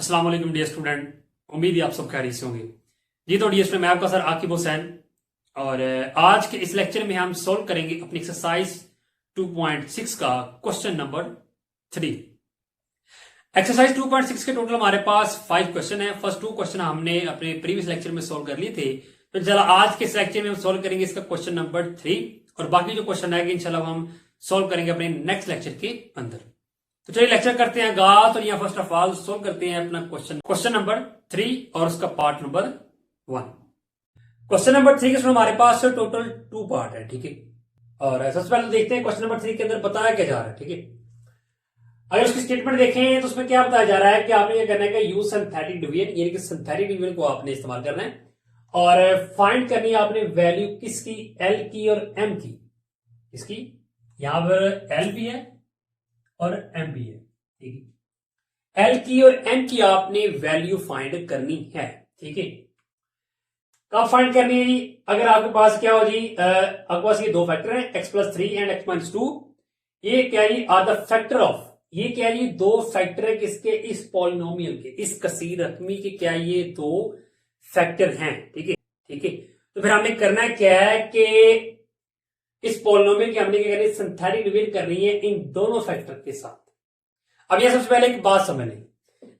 अस्सलाम वालेकुम dear student, उम्मीद है आप सब खैरियत से होंगे। जी तो डियर स्टूडेंट, मैं आपका सर आकिब हुसैन और आज के इस लेक्चर में हम सोल्व करेंगे अपनी एक्सरसाइज 2.6 का क्वेश्चन नंबर 3। एक्सरसाइज 2.6 के टोटल हमारे पास 5 क्वेश्चन है। फर्स्ट 2 क्वेश्चन हमने अपने प्रीवियस लेक्चर में सोल्व कर लिए थे, तो चला आज के इस लेक्चर में हम सोल्व करेंगे इसका क्वेश्चन नंबर 3 और बाकी जो क्वेश्चन आएंगे इंशाल्लाह हम सोल्व करेंगे अपने नेक्स्ट लेक्चर के अंदर। तो चलिए लेक्चर करते हैं आगाज। और यहाँ फर्स्ट ऑफ ऑल सोल्व करते हैं अपना क्वेश्चन नंबर 3 और उसका पार्ट नंबर 1। क्वेश्चन नंबर 3 के हमारे पास टोटल 2 पार्ट है, ठीक है। और सबसे पहले देखते हैं क्वेश्चन नंबर 3 के अंदर बताया क्या जा रहा है, ठीक है। अगर उसकी स्टेटमेंट देखें तो उसमें क्या बताया जा रहा है कि आपने क्या करना है कि यूज सिंथेटिक डिवीजन, यानी कि सिंथेटिक डिवीजन को आपने इस्तेमाल करना है और फाइंड करनी है आपने वैल्यू किसकी, एल की और एम की। इसकी यहां पर एल भी है और एम भी है, ठीक है। एल की और एम की आपने वैल्यू फाइंड करनी है, ठीक है। कब फाइंड करनी है जी? अगर आपके पास क्या हो जी, आपके पास ये दो फैक्टर है x+3 एंड x-2। ये क्या जी आर द फैक्टर ऑफ, ये क्या ये दो फैक्टर है किसके, इस पॉलिनोमियल के, इस कसीर रकमी के क्या ये दो फैक्टर हैं, ठीक है, ठीक है। तो फिर हमने करना क्या है कि इस पॉलिनोमियल की हमने क्या करनी है, सिंथेटिक डिवीजन करनी है इन दोनों फैक्टर के साथ। अब यह सबसे पहले एक बात समझ लें।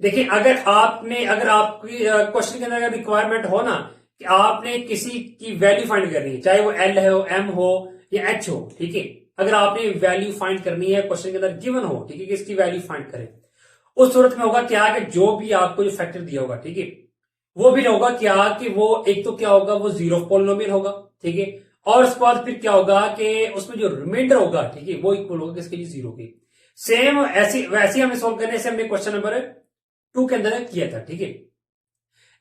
देखिए अगर आपकी क्वेश्चन के अंदर अगर रिक्वायरमेंट हो ना कि आपने किसी की वैल्यू फाइंड करनी है, चाहे वो एल हो, एम हो या एच हो, ठीक है। अगर आपने वैल्यू फाइंड करनी है क्वेश्चन के अंदर गिवन हो, ठीक है, किसकी वैल्यू फाइंड करें, उस सूरत में होगा क्या कि जो भी आपको जो फैक्टर दिया होगा, ठीक है, वो भी होगा क्या कि वो एक तो क्या होगा, वो जीरो पॉलिनोमियल होगा, ठीक है। और उसके बाद फिर क्या होगा कि उसमें जो रिमाइंडर होगा, ठीक है, वो इक्वल होगा किसके लिए, जीरो के। सेम वैसे हमें सोल्व करने से हमने क्वेश्चन नंबर 2 के अंदर किया था, ठीक है।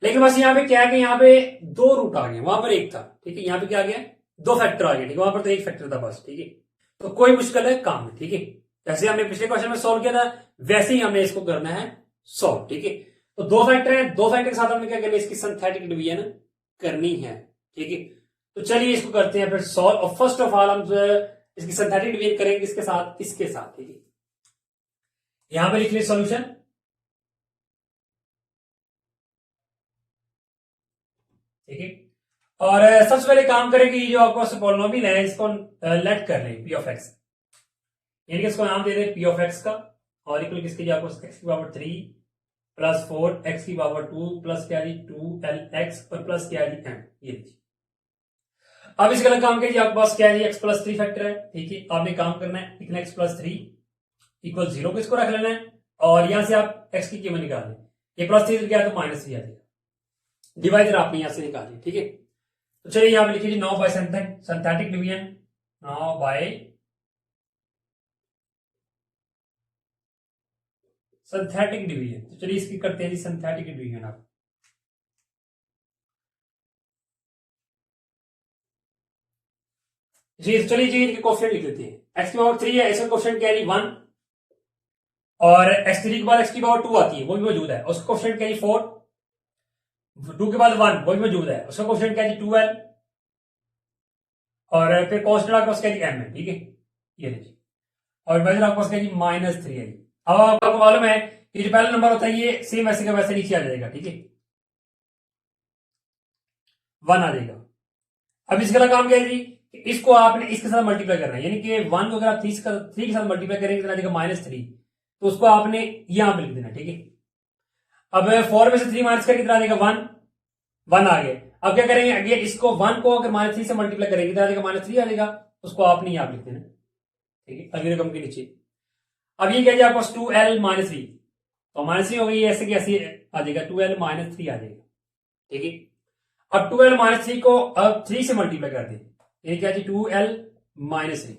लेकिन बस यहाँ पे क्या है कि यहाँ पे दो रूट आ गए, वहां पर एक था, ठीक है, यहाँ पे क्या आ गया, दो फैक्टर आ गए, ठीक है, वहां पर तो एक फैक्टर था बस, ठीक है। तो कोई मुश्किल है काम है, ठीक है। जैसे हमने पिछले क्वेश्चन में सोल्व किया था वैसे ही हमें इसको करना है सोल्व, ठीक है। तो दो फैक्टर है, दो फैक्टर के साथ हमने क्या करना है, इसकी सिंथेटिक डिवीजन करनी है, ठीक है। तो चलिए इसको करते हैं फिर सॉल्व। और फर्स्ट ऑफ ऑल हम इसकी सिंथेटिक डिवीजन करेंगे किसके साथ, इसके साथ, ठीक है। यहां पे लिख लिया सॉल्यूशन, ठीक है। और सबसे पहले काम करेंगे जो आपको पॉलिनोमियल है इसको लेट कर लें पी ऑफ एक्स, यानी कि इसको नाम दे दें पी ऑफ एक्स का, और इक्वल किसके लिए आपको एक्स की पावर 3 प्लस 4 एक्स की पावर 2 प्लस क्या जी 2l(x) और प्लस क्या जी m, ये लीजिए। अब इसका अलग काम कीजिए, आपके पास क्या है x+3 फैक्टर है, ठीक है। आपने काम करना है लिखना x+3 इक्वल 0 को इसको रख लेना है और यहां से आप x की कीमत निकाल लें। ये +3 क्या है तो -3 आ जाएगा, डिवाइडर आपने यहां से निकाल लिया, ठीक है। तो चलिए यहां पे लिखिए 9 bye synthetic division, 9 bye synthetic division. तो चलिए इसकी करते हैं जी सिंथेटिक डिवीजन। आप जी तो चलिए जी इनके कोफिशिएंट लिख लेते हैं। x की पावर 3 है, इसका कोफिशिएंट क्या है जी 1, और x3 के बाद x की पावर 2 आती है वो भी मौजूद है, उसका कोफिशिएंट क्या है 4, 2 के बाद 1 वो भी मौजूद है, उसका कोफिशिएंट क्या है 12, और फिर कांस्टेंट आपके पास क्या है m है, ठीक है, ये लीजिए। और डिवाइडर आपके पास क्या है -3 है। अब आपको मालूम है कि जो पहला नंबर होता है ये सेम वैसे का वैसे नीचे आ जाएगा, ठीक है, 1 आ जाएगा। अब इसका अलग काम क्या है जी, इसको आपने इसके साथ मल्टीप्लाई करना है, यानी कि 1 को अगर आप 3 के साथ मल्टीप्लाई करेंगे तो आ जाएगा -3, तो उसको आपने यहां पर लिख देना, ठीक है। अब 4 में से 3 माइनस करके कितना आ जाएगा 1, 1 आ गया। अब क्या करेंगे, अगर इसको 1 को अगर -3 से मल्टीप्लाई करेंगे तो आ जाएगा -3 आ जाएगा, उसको आपने यहां लिख देना, ठीक है, अगली रकम के नीचे। अब ये क्या आपको 2l-3, तो -3 हो गई, ऐसे कैसे आ जाएगा 2l-3 आ जाएगा, ठीक है। अब 2l-3 को अब 3 से मल्टीप्लाई कर दें, ये क्या 2l-3,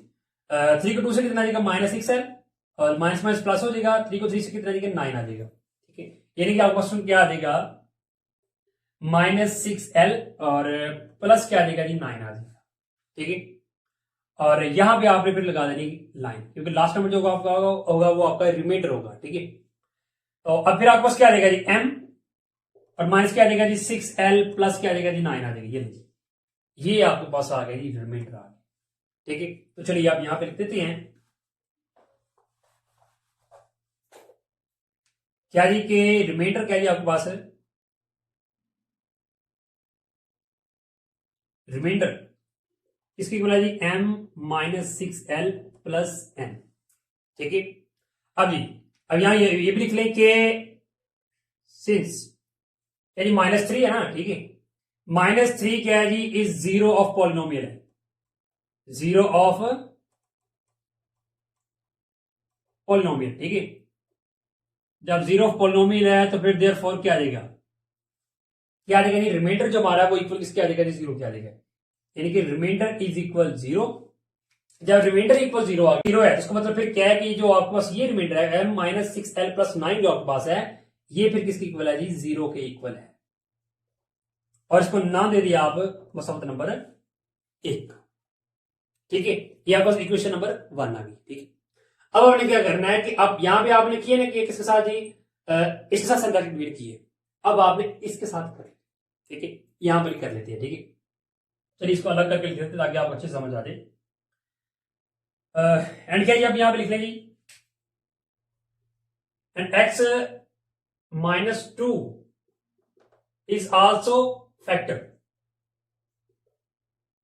3 को 2 से कितना आ जाएगा -6l, और माइनस माइनस प्लस हो जाएगा, 3 को 3 से कितना आ जाएगा 9 आ जाएगा, ठीक है। यानी कि आपका क्वेश्चन क्या आ जाएगा -6l और प्लस क्या आ जाएगा जी 9 आ जाएगा, ठीक है। और यहां पे आपने फिर लगा देनी लाइन, क्योंकि लास्ट नंबर जो आपका होगा वो आपका रिमाइंडर होगा, ठीक है। तो अब फिर आपके पास क्या आ जाएगा जी m, और माइनस क्या आ जाएगा जी 6l प्लस क्या आ जाएगा जी 9 आ जाएगा, ये आपके पास आ गया जी रिमाइंडर आ गया, ठीक है। तो चलिए आप यहां पे लिख देते हैं क्या जी के रिमाइंडर क्या जी आपके पास है, रिमाइंडर किसकी इक्वल है जी, m minus 6l plus n। ठीक है, अब जी अब यहां ये भी लिख लें कि सिंस यानी -3 है ना, ठीक है, -3 क्या है जी, इज जीरो ऑफ पॉलिनोमियल है, जीरो ऑफ पॉलिनोमियल। ठीक है, जब जीरो ऑफ पॉलिनोमियल है तो फिर देयरफॉर क्या आ जाएगा, क्या आ जाएगा जी, रिमाइंडर जो हमारा वो इक्वल किसके आ जाएगा जी, जीरो के आ जाएगा, यानी कि रिमाइंडर इज इक्वल जीरो। जब रिमाइंडर इक्वल जीरो आ जीरो है तो इसका मतलब फिर क्या है कि जो आपके पास ये रिमाइंडर है m माइनस 6l प्लस 9 जो आपके पास है, ये फिर किसकी इक्वल है जी, जीरो के इक्वल है। और इसको नाम दे दिया आप मसौत नंबर 1। ठीक है, ये आपके पास इक्वेशन नंबर 1 आ गई। ठीक है, अब आपने क्या करना है कि अब यहां पे आपने किए ना कि किसके साथ जी, इसके साथ संख्या डिवाइड की है, अब आपने इसके साथ कर, ठीक है, यहां पर कर लेते हैं। ठीक है, चलिए इसको अलग करके लिख देते हैं ताकि आप अच्छे समझ आ जाए। एंड क्या आप यहां पे लिख लेंगे, and x -2 is also factor.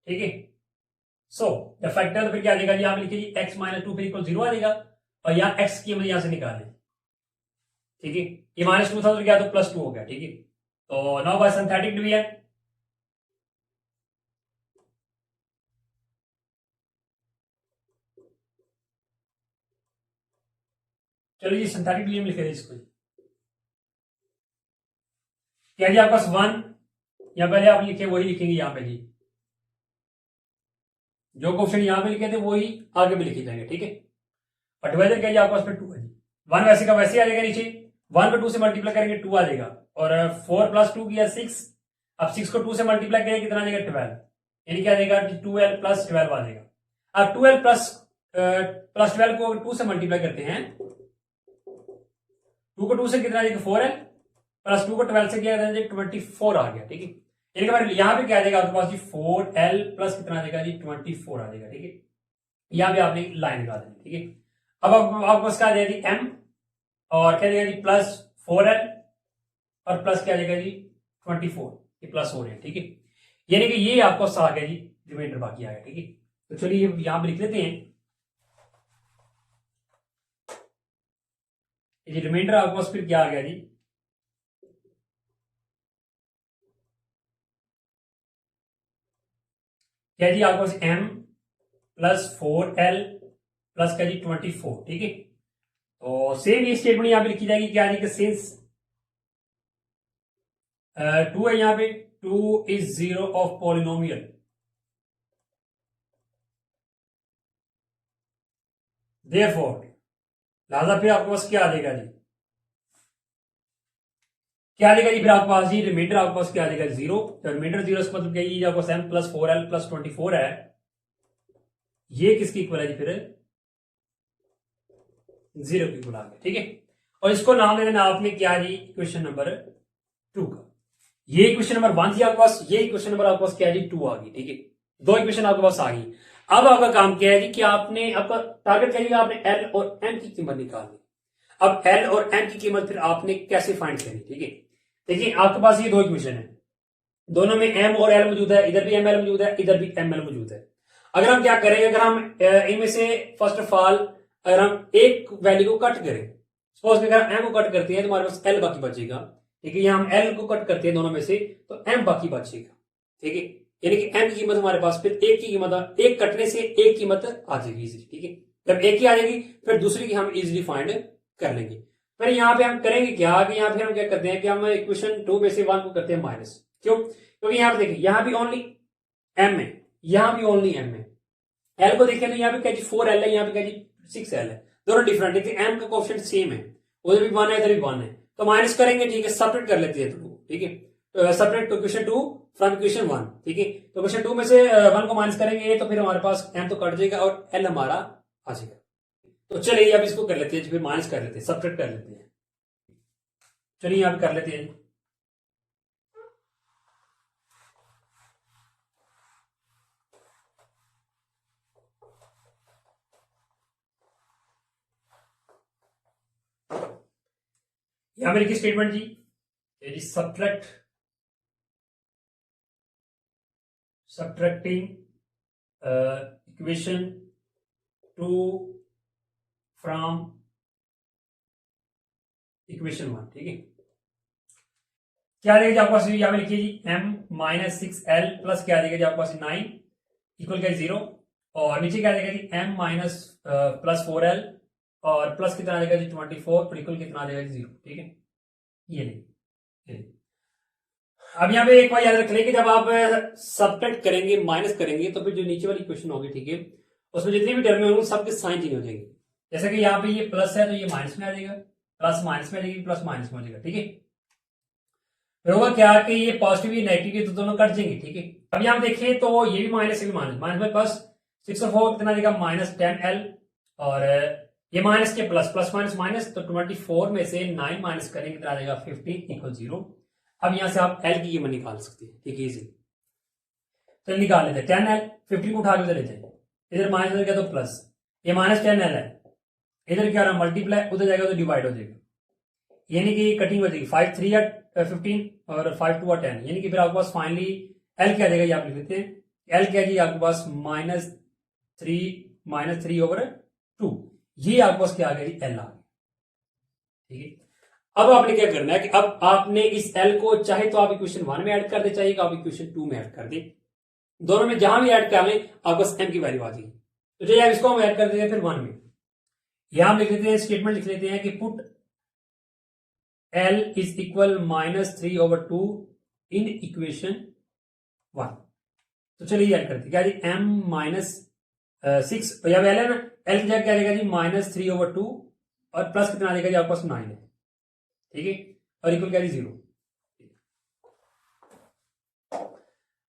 ठीक है, सो द फैक्टर तो फिर क्या आ जाएगा जी, यहां पे लिखिए x -2 फिर इक्वल 0 आ जाएगा, और यहाँ x की हमें यहां से निकालें। ठीक है, ये -2 था तो क्या, तो +2 हो गया। ठीक है, तो नाउ बाय सिंथेटिक डिवीजन, चलो जी सिंथेटिक डिवीजन लिखे इसको, क्या जी आपके पास 1, या पहले आप लिखे वही लिखेंगे यहाँ पे जी, जो क्वेश्चन यहाँ पे लिखे थे वही आगे भी लिखे जाएंगे। ठीक है, और डिवाइडर क्या जी आपके पास 2 है जी, 1 वैसे का वैसे आ जाएगा नीचे, 1 को 2 से मल्टीप्लाई करेंगे 2 आ जाएगा, और 4 + 2 किया 6, अब 6 को 2 से मल्टीप्लाई करेंगे कितना आ जाएगा, 12, यानी क्या आ जाएगा 12 + 12 आ जाएगा। अब 12 प्लस 12 को 2 से मल्टीप्लाई करते हैं, 2 को 2 से कितना आ जाएगा 4l, प्लस 2 को 12 से किया 24 आ गया। ठीक है, यानी कि यहां पे क्या आ जाएगा आपके पास जी, 4l प्लस कितना आ जाएगा जी, 24 आ जाएगा। ठीक है, यहां पे आपने लाइन लगा देनी। ठीक है, अब आपको उसका आ जाएगा जी m, और क्या जाएगा जी प्लस 4l, और प्लस क्या जाएगा जी 24, ये प्लस हो रहे हैं। ठीक है, यानी कि ये आपको आ गया जी, रिमाइंडर बाकी आ गया। ठीक है, तो चलिए यहां पर लिख लेते हैं, ये रिमाइंडर आपके पास फिर क्या आ गया जी, क्या जी आपके पास m प्लस 4l प्लस क्या जी 24। ठीक है, तो सेम ये स्टेटमेंट यहां पे लिखी जाएगी, क्या जी, सिंस 2 है यहां पे, 2 is zero of polynomial, therefore लिहाजा फिर आपके पास क्या आ जाएगा जी, क्या आ जाएगा जी, फिर आपके पास जी रिमाइंडर आपके पास क्या आ जाएगा, जीरो। तो रिमाइंडर जीरो इसका मतलब क्या है, आपको m प्लस 4l प्लस 24 है, ये किसकी इक्वल है जी, फिर जीरो की इक्वल आ गया। ठीक है, और इसको नाम दे देना आपने क्या जी, क्वेश्चन नंबर 2 का। ये इक्वेशन नंबर 1 थी आपके पास, ये इक्वेशन नंबर आपके पास क्या है जी, 2 आ गई। ठीक है, दो इक्वेशन आपके पास आ गई। अब आपका काम क्या है जी, कि आपने आपका टारगेट क्या है, आपने एल और एम की कीमत निकालनी। अब एल और एम की कीमत फिर आपने कैसे फाइंड करनी। ठीक है, देखिए आपके पास ये दो इक्वेशन है, दोनों में एम और एल मौजूद है, इधर भी एम एल मौजूद है, इधर भी एम एल मौजूद है। अगर हम क्या करेंगे, अगर हम इनमें से फर्स्ट ऑफ ऑल अगर हम एक वैल्यू को कट करें, सपोज अगर हम एम को कट करते हैं तो हमारे पास एल बाकी बचेगा। ठीक है, हम एल को कट करते हैं दोनों में से तो एम बाकी बचेगा। ठीक है, यानी कि एम की कीमत हमारे पास फिर एक की कीमत, एक कटने से एक कीमत आ जाएगी इजीली। ठीक है, जब एक की आ जाएगी फिर दूसरी की हम इजीली फाइंड कर लेंगे। फिर यहाँ पे हम करेंगे क्या, कि यहाँ पे हम क्या करते हैं कि हम इक्वेशन 2 में से 1 को करते हैं माइनस। क्यों, क्योंकि यहाँ पे देखिए यहाँ भी ओनली एम है, यहाँ भी ओनली एम है। एल को देखें तो यहाँ पे क्या जी 4l है, यहाँ पे क्या जी 6l है, दोनों डिफरेंट है, एम का कोएफिशिएंट सेम है, उधर भी 1 है इधर भी 1 है, तो माइनस करेंगे। ठीक है, सेपरेट कर लेते हैं तो। ठीक है, सेपरेट तो क्वेश्चन 2 फ्रॉम क्वेश्चन 1। ठीक है, तो क्वेश्चन 2 में से 1 को माइनस करेंगे तो फिर हमारे पास एम तो कट जाएगा और एल हमारा आ जाएगा। तो चलिए अब इसको कर लेते हैं, फिर माइनस कर लेते हैं, सेपरेट कर लेते हैं। चलिए यहाँ पे कर लेते हैं, यहां पे लिखी statement ji, subtracting equation 2 from equation 1, ठीक है। क्या देगा जी आपके पास, यहां पे लिखिए जी m माइनस 6l प्लस क्या देगा जी आपके पास 9 इक्वल क्या 0, और नीचे क्या देगा जी m माइनस प्लस 4l और प्लस कितना देगा जी 24 और इक्वल कितना देगा जी 0, ठीक है। ये नहीं, अब यहाँ पे एक बार याद रख लें कि जब आप सब्ट्रैक्ट करेंगे, माइनस करेंगे, तो फिर जो नीचे वाली क्वेश्चन होगी, ठीक है, उसमें जितनी भी टर्म होंगे सबके साइन चेंज हो जाएंगे। जैसे कि यहाँ पे ये प्लस है तो ये माइनस में आ जाएगा, प्लस माइनस में आ जाएगी, प्लस माइनस में हो जाएगा, ठीक है। फिर होगा क्या कि ये पॉजिटिव ये नेगेटिव ये तो दोनों कट जाएंगे, ठीक है। अब यहाँ देखिए तो ये भी माइनस, ये भी माइनस, माइनस में प्लस 6 और 4 कितना देगा माइनस 10l, और ये माइनस के प्लस, प्लस माइनस माइनस, तो 24 में से 9 माइनस करेंगे कितना देगा 15 इक्वल 0। अब यहां से आप एल की कीमत निकाल सकते हैं, ठीक है, इजी। तो निकाल लेते हैं 10l, 15 को उठा के उधर ले जाएंगे, इधर माइनस हो गया तो प्लस, ये माइनस 10l है, इधर क्या रहा मल्टीप्लाई, उधर जाएगा तो डिवाइड हो जाएगा, यानी कि कटिंग हो जाएगी 5 3 या 15 और 5 2 और 10, यानी कि फिर आपके पास फाइनली एल क्या देगा, आप लिख लेते हैं एल क्या जी आपके पास -3/2, ये आपके पास क्या आ गया जी एल आ गया, ठीक है। अब आपने क्या करना है कि अब आपने इस एल को चाहे तो आप इक्वेशन 1 में ऐड कर दे, चाहे आप इक्वेशन 2 में ऐड कर दे, दोनों में जहां भी ऐड कर लें आपको एम की वैल्यू आ जाएगी। तो चलिए इसको हम ऐड कर देते हैं फिर 1 में, यहां हम लिख लेते हैं, स्टेटमेंट लिख लेते हैं कि put L is equal -3/2 in equation 1। तो चलिए ऐड करते हैं क्या जी m -6, या एल है ना, एल की जगह क्या देगा जी -3/2 और प्लस कितना देगा जी आपके पास 9 है, ठीक है, और इक्वल क्या जी 0।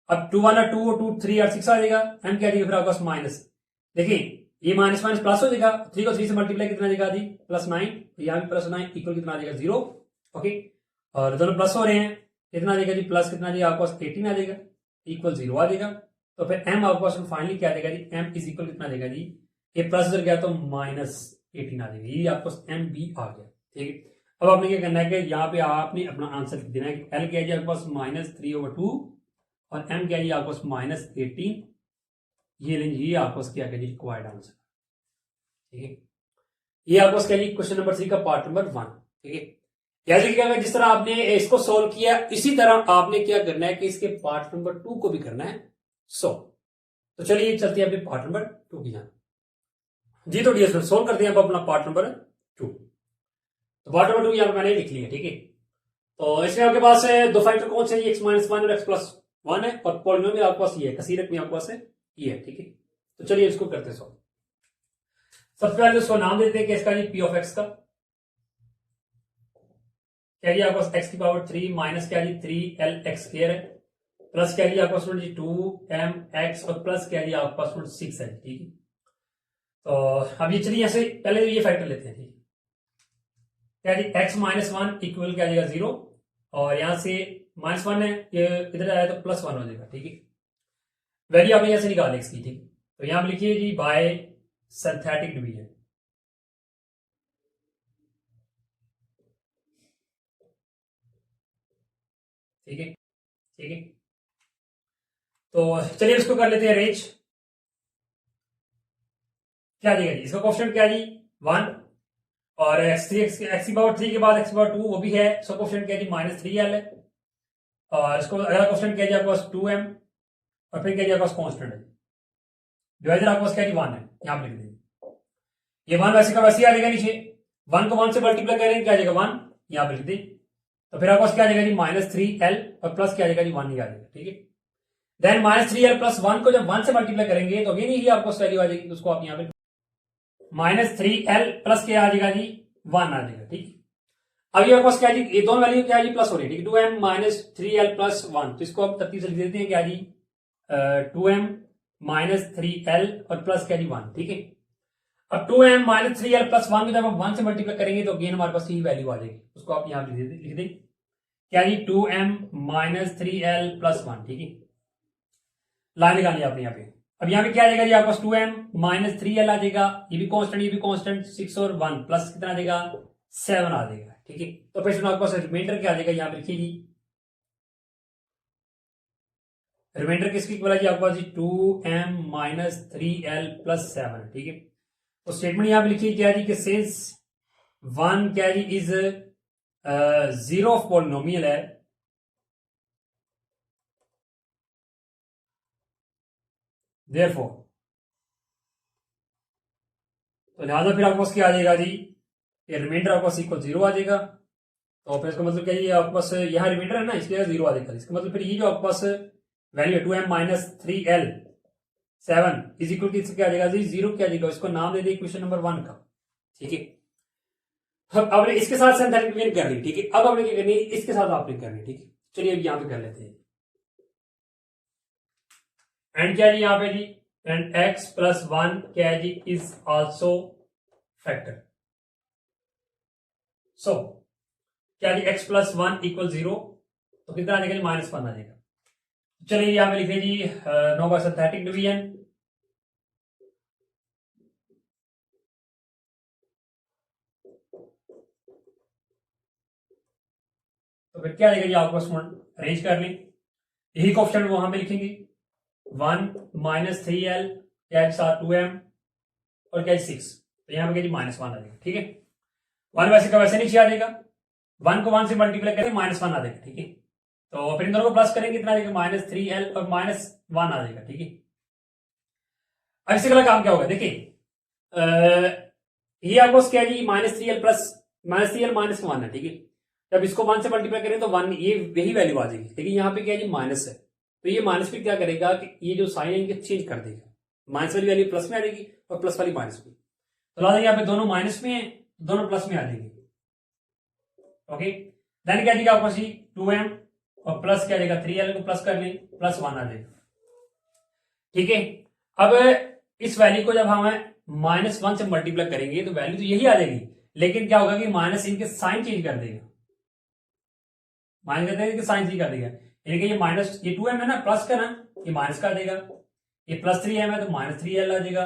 अब 2 1 2 और 2 3 और 6 आ जाएगा, एम क्या देगा फिर आपके पास माइनस, देखिए ये माइनस माइनस प्लस हो जाएगा, 3 को 3 से मल्टीप्लाई कितना देगा जी +9, यहाँ भी +9 इक्वल कितना देगा 0, ओके, और दोनों प्लस हो रहे हैं, कितना देगा जी प्लस कितना देगा आपके पास 18 आ जाएगा, इक्वल 0 आ जाएगा। तो फिर एम आपके पास फाइनली क्या देगा जी एम इज इक्वल कितना देगा जी, ये प्लस उधर गया तो -18 आ जाएगा, ये आपको एम भी आ गया, ठीक है। अब आपने क्या करना है कि यहाँ पे आपने अपना आंसर लिख देना है कि एल क्या है आपके पास -3/2 और एम क्या है आपके पास -18, ये लेंगे, ये आपके पास क्या है रिक्वायर्ड आंसर, ठीक है। ये आपके पास क्या है क्वेश्चन नंबर 3 का पार्ट नंबर 1, ठीक है। जैसे क्या जिस तरह आपने इसको सोल्व किया इसी तरह आपने क्या करना है कि इसके पार्ट नंबर 2 को भी करना है सोल्व। तो चलिए चलते हैं अभी पार्ट नंबर 2 की जान जी। तो डियर सोल्व करते हैं अब अपना पार्ट नंबर 2। तो पार्ट नंबर 2 यहां पर मैंने लिख लिया, ठीक है। तो इसमें आपके पास दो फैक्टर कौन से x -1 और x+1 है, और पॉलिनोमियल आपके पास ये है, कसीरत में आपके पास है ये है, ठीक है। तो चलिए इसको करते हैं सॉल्व। सबसे पहले इसको नाम देते हैं कि इसका जी p ऑफ x का क्या जी आपके पास x की पावर 3 माइनस क्या जी 3l(x)² है, प्लस क्या जी आपके पास 2m(x) और प्लस क्या जी आपके पास 6 है, ठीक है। तो अब ये चलिए ऐसे पहले ये फैक्टर लेते हैं, ठीक है। क्या जी x -1 इक्वल क्या जाएगा 0, और यहां से -1 है, ये इधर आया तो +1 हो जाएगा, ठीक है। वैल्यू आपने यहां से निकाले इसकी, ठीक। तो यहां पर लिखिए जी बाय सिंथेटिक डिवीजन, ठीक है, ठीक है। तो चलिए इसको कर लेते हैं अरेंज। क्या देगा जी इसका क्वेश्चन क्या जी 1, और x की पावर 3 के बाद x की पावर 2 वो भी है, इसका क्वेश्चन क्या जी -3l है, और इसको अगला क्वेश्चन क्या जी आपके पास 2m, और फिर क्या जी आपके पास कांस्टेंट है, डिवाइजर आपके पास क्या जी 1 है, यहां पर लिख देंगे, ये 1 वैसे का वैसे आ जाएगा, नीचे 1 को 1 से मल्टीप्लाई करेंगे क्या जाएगा 1, यहां पर लिख दें। तो फिर आपके पास क्या जाएगा जी -3l और प्लस क्या जाएगा जी 1 ही आ जाएगा, ठीक है। देन -3l + 1 को जब 1 से मल्टीप्लाई करेंगे तो अगेन ही आपको वैल्यू आ जाएगी, उसको आप यहां पे -3l प्लस क्या आ जाएगा जी 1 आ जाएगा, ठीक। अब ये आपके पास क्या जी ये दोनों वैल्यू क्या जी प्लस हो रही है, ठीक है, 2m -3l + 1, तो इसको आप तरतीब से लिख देते हैं क्या जी 2m -3l और प्लस क्या जी 1, ठीक है। अब 2m -3l + 1 को जब हम 1 से मल्टीप्लाई करेंगे तो अगेन हमारे पास यही वैल्यू आ जाएगी, उसको आप यहां लिख दें क्या जी 2m -3l + 1, ठीक है। लाइन निकालिए आपने यहाँ पे, अब यहाँ पे क्या आ जाएगा जी आपके पास 2m -3l आ जाएगा, ये भी कांस्टेंट 6 और 1 प्लस कितना आ जाएगा 7 आ जाएगा, ठीक है। तो फिर आपके पास रिमाइंडर क्या आ जाएगा, यहाँ पे लिखिए जी, रिमाइंडर किसकी इक्वल है जी आपके पास जी 2m माइनस 3l प्लस 7, ठीक है। तो स्टेटमेंट यहाँ पे लिखिए क्या जी कि सिंस वन क्या जी इज जीरो ऑफ पॉलिनोमियल है, देयरफॉर, तो लिहाजा फिर आपके पास क्या आ जाएगा जी, ये रिमाइंडर आपके पास इक्वल 0 आ जाएगा। तो फिर इसका मतलब क्या है, आपके पास यहाँ रिमाइंडर है ना, इसलिए 0 आ जाएगा। इसका मतलब फिर ये जो आपके पास वैल्यू है 2m minus 3l 7 is equal to क्या आ जाएगा जी 0 क्या आ जाएगा, इसको नाम दे दे इक्वेशन नंबर 1 का, ठीक है। अब आपने इसके साथ सिंथेटिक लिंक कर ली, ठीक है। अब आपने क्या करनी है, इसके साथ आप लिंक करनी, ठीक है। चलिए अब यहाँ पे कर लेते हैं। एंड क्या है जी यहाँ पे जी, एंड x प्लस 1 क्या है जी इज ऑल्सो फैक्टर। सो क्या जी x प्लस 1 इक्वल 0, तो कितना आ जाएगा जी -1 आ जाएगा। चलिए यहाँ पे लिखे जी नो बाय सिंथेटिक डिवीजन, तो फिर क्या आएगा जी आपको अरेंज कर लें, यही ऑप्शन वहां पे लिखेंगे 1 माइनस 3l क्या साथ 2m और क्या 6, तो यहाँ पे क्या जी -1 आ जाएगा, ठीक है। 1 वैसे का वैसे नीचे आ जाएगा, 1 को 1 से मल्टीप्लाई करेंगे -1 आ जाएगा, ठीक है। तो फिर इन दोनों को प्लस करेंगे कितना आ जाएगा -3l और -1 आ जाएगा, ठीक है। अब इससे अगला काम क्या होगा, देखिए ये आपको क्या जी -3l प्लस -3l -1 है, ठीक है। जब इसको 1 से मल्टीप्लाई करें तो 1 ये यही वैल्यू आ जाएगी, लेकिन यहाँ पे क्या है जी माइनस है, तो ये माइनस फिर क्या करेगा कि ये जो साइन है इनके चेंज कर देगा, माइनस वाली वैल्यू प्लस में आ जाएगी और प्लस वाली माइनस में, तो लाजा यहाँ पे दोनों माइनस में है, दोनों प्लस में आ जाएगी, ओके। देन क्या जाएगा आपको 2m और प्लस क्या जाएगा 3l को प्लस कर लें, +1 आ जाएगा, ठीक है। अब इस वैल्यू को जब हम -1 से मल्टीप्लाई करेंगे तो वैल्यू तो यही आ जाएगी, लेकिन क्या होगा कि माइनस इनके साइन चेंज कर देगा, माइनस कर देगा कि साइन चेंज कर देगा, यानी कि ये माइनस ये 2m है ना, प्लस का ना, ये माइनस कर देगा, ये +3m है तो -3l आ जाएगा,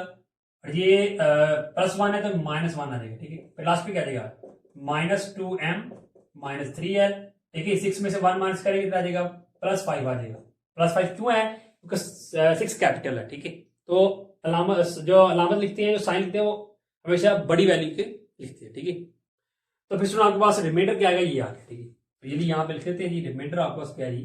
और ये +1 है तो -1 आ जाएगा, ठीक है। फिर लास्ट पे क्या देगा -2m -3l, ठीक है। 6 में से 1 माइनस करेंगे कितना आ जाएगा +5 आ जाएगा, +5 क्यों है क्योंकि 6 कैपिटल है, ठीक है। तो जो अलामत लिखते हैं, जो साइन लिखते हैं, वो हमेशा बड़ी वैल्यू के लिखते हैं, ठीक है। तो फिर सुनो आपके पास रिमाइंडर क्या आएगा, ये आ गया, ठीक है। तो यदि यहां पे लिख देते हैं जी रिमाइंडर आपके पास क्या है जी,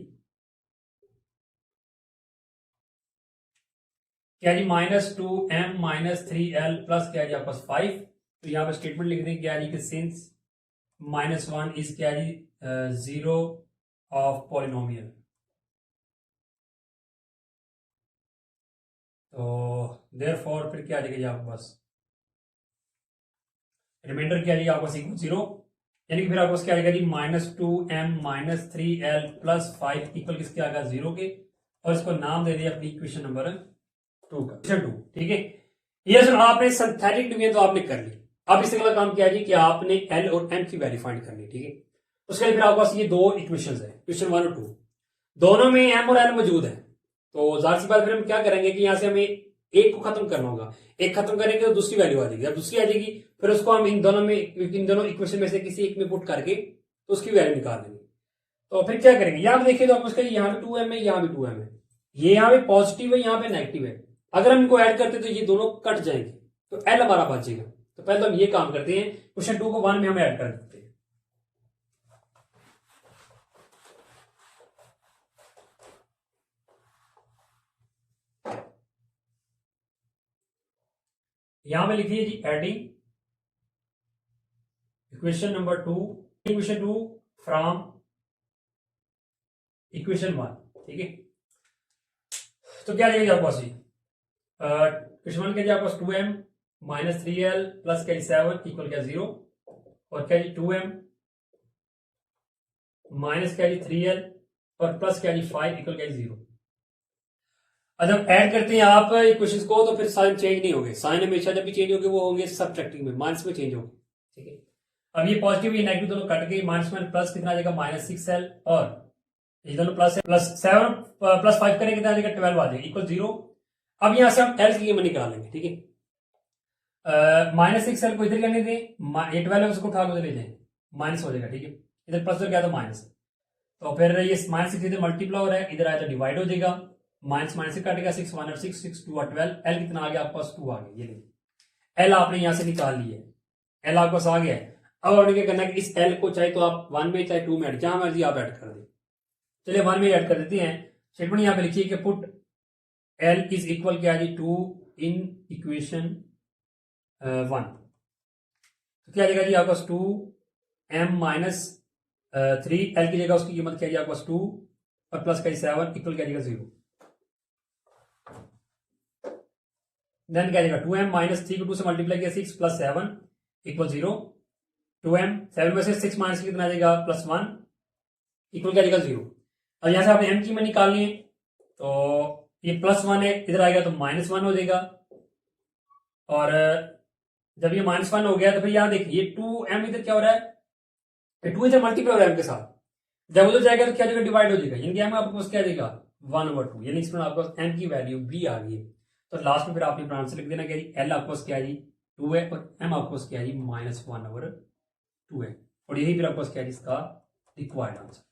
क्या जी -2m -3l प्लस क्या जी आपके पास 5, तो यहाँ पे स्टेटमेंट लिख दें क्या जी कि सिंस -1 इज क्या जी 0 ऑफ पॉलिनोमियल, तो देयरफॉर फिर क्या आ जाएगा जी आपके पास रिमाइंडर क्या जी आपके पास इक्वल 0, यानी कि फिर आपको क्या आएगा जी -2m -3l प्लस 5 इक्वल किसके आएगा 0 के, और इसको नाम दे दिया अपनी इक्वेशन नंबर 2 का, इक्वेशन 2, ठीक है। ये सुन आपने सिंथेटिक डिवीजन तो आपने कर ली, अब इससे अगला काम क्या है जी कि आपने l और m की वैल्यू फाइंड करनी, ठीक है। उसके लिए फिर आपके पास ये दो इक्वेशन है, इक्वेशन 1 और 2, दोनों में m और n मौजूद है, तो जाहिर सी बात फिर हम क्या करेंगे कि यहां से हमें एक को खत्म करना होगा, एक खत्म करेंगे तो दूसरी वैल्यू आ जाएगी, अब दूसरी आ जाएगी फिर उसको हम इन दोनों इक्वेशन में से किसी एक में पुट करके तो उसकी वैल्यू निकाल देंगे। तो फिर क्या करेंगे, यहां पे देखिए तो आपको यहाँ पे 2m है, यहाँ पे 2m है, ये यहाँ पे पॉजिटिव है, यहाँ पे नेगेटिव है, अगर हम इनको ऐड करते तो ये दोनों कट जाएंगे, तो l हमारा बचेगा। तो पहले तो हम ये काम करते हैं, क्वेश्चन 2 को 1 में हम ऐड कर देते हैं, यहां पे लिखिए जी adding equation number 2 equation 2 from equation 1, ठीक है। तो क्या जाएगा आपके पास इक्वेशन 1 क्या आपके पास 2m -3l प्लस क्या 7 इक्वल क्या 0, और क्या जी 2m माइनस क्या जी 3l और प्लस क्या जी 5 इक्वल क्या 0। जब ऐड करते हैं आप इक्वेशंस को तो फिर साइन चेंज नहीं होंगे, साइन हमेशा जब भी चेंज होंगे वो होंगे सब्ट्रैक्टिंग में, माइनस में चेंज होंगे, ठीक है। अब ये पॉजिटिव ये नेगेटिव दोनों कट गए, माइनस में प्लस कितना आ जाएगा -6l, और ये दोनों प्लस है, +7 + 5 करेंगे कितना आ जाएगा 12 आ जाएगा इक्वल 0। अब यहां से हम l की कीमत निकालेंगे, ठीक है। -6l को इधर करने दें, ये 12 है उसको उठा लो ले जाए, माइनस हो जाएगा, ठीक है। इधर प्लस हो गया तो माइनस, तो फिर ये माइनस 6 इधर मल्टीप्लाई हो रहा है, इधर आया तो डिवाइड हो जाएगा, माइनस माइनस से कटेगा, 6 1 और 6 6 2 और 12, एल कितना आ गया आपके पास 2 आ गया। ये देखिए एल आपने यहां से निकाल लिया है, एल आपके पास आ गया है। अब आपने क्या करना है कि इस एल को चाहे तो आप 1 में चाहे 2 में ऐड, जहां मर्जी आप ऐड कर दें। चलिए 1 में ऐड कर देते हैं। स्टेटमेंट यहां पे लिखिए कि पुट एल इज इक्वल क्या जी 2 इन इक्वेशन 1, तो क्या जाएगा जी आपके पास 2 m माइनस 3, एल की जगह उसकी कीमत क्या जी आपके पास 2 और प्लस का 7 इक्वल क्या जाएगा 0। देन क्या जाएगा 2m माइनस 3 को 2 से मल्टीप्लाई किया 6 प्लस 7 इक्वल 0। 2m 7 में से 6 माइनस कितना आ जाएगा प्लस 1 इक्वल क्या जाएगा 0। अब यहां से आपने m की कीमत निकालनी है, तो ये प्लस 1 है, इधर आएगा तो माइनस 1 हो जाएगा। और जब ये माइनस 1 हो गया तो फिर यहां देखिए 2m इधर क्या हो रहा है, 2 इधर मल्टीप्लाई हो रहा है m के साथ, जब उधर जाएगा तो क्या जाएगा डिवाइड हो जाएगा, यानी कि m आपके पास क्या देगा 1/2, यानी इसमें आपके पास m की वैल्यू b आ गई है। तो लास्ट में फिर आपने अपना आंसर लिख देना क्या जी, l आपके पास क्या जी 2 है और m आपके पास क्या जी -1/2 है, और यही फिर आपके पास क्या है इसका रिक्वायर्ड आंसर।